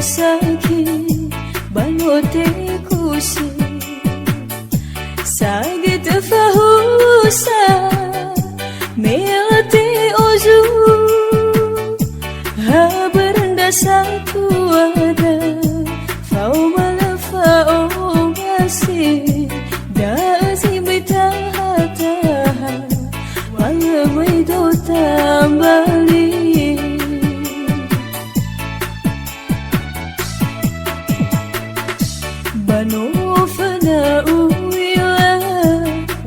sakit banote kusi sagit fahusa melte oju ha berenda satu ada fau malafa o masih dazi betahata wala maido tambali banu fana uya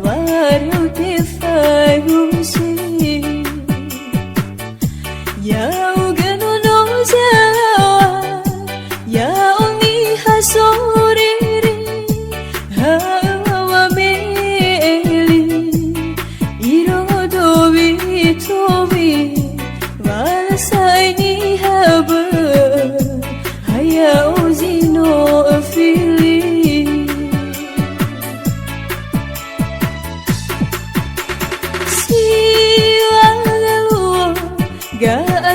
waru tifagusi ya ugano no jawa ya oni hasoriri hawa meli irodo bitobi wala saini haba haya uzino afili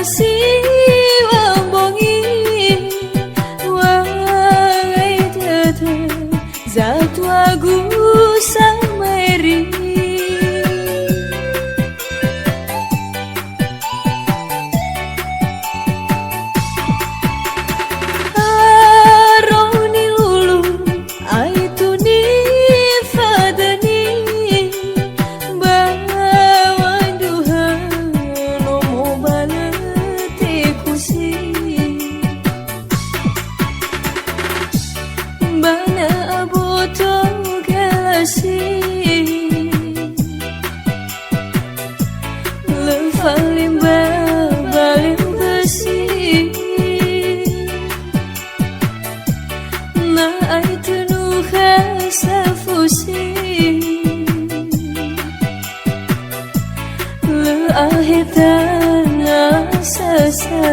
siwa bongi wangai tete zatu agu samari aroni lulu aitu ni fadani bawanduha nomo bala bana aboto galasi lefalim balim besi na aitunu khasafusi le ahitana sasa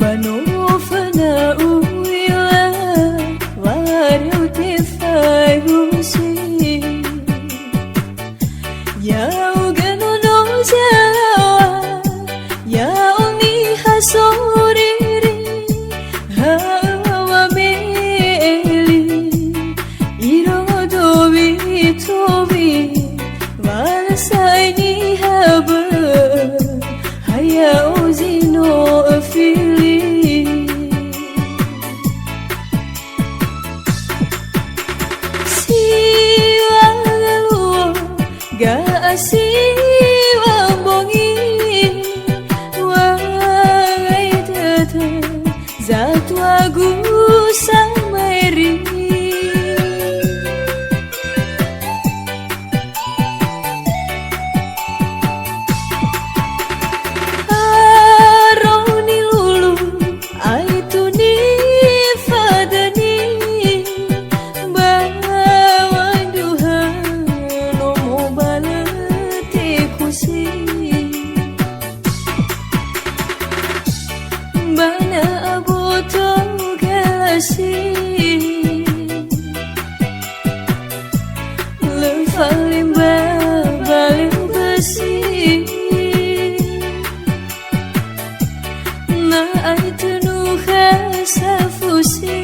banu fana uya waru tifagusi ya ugano no jawa ya oni hasoriri hawa meli irodo bitobi wala saini haba haya uzino afili siwa bongi wangai tete zatu agu samari aroni lulu aitu ni fadani bawanduha nomo bala bana aboto galasi lefalim balim besi na aitunu khasafusi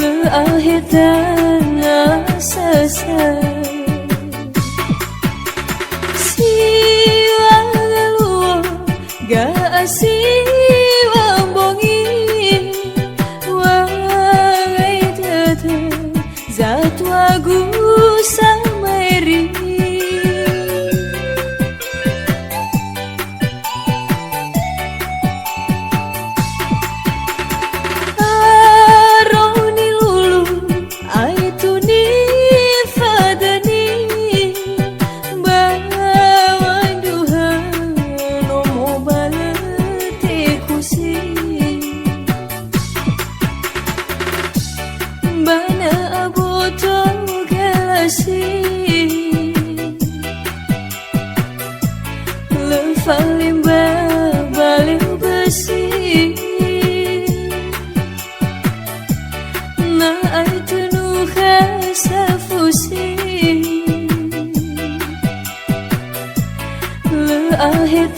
le ahitana sasa siwa bongi wangai tete zatu agu samari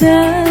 heta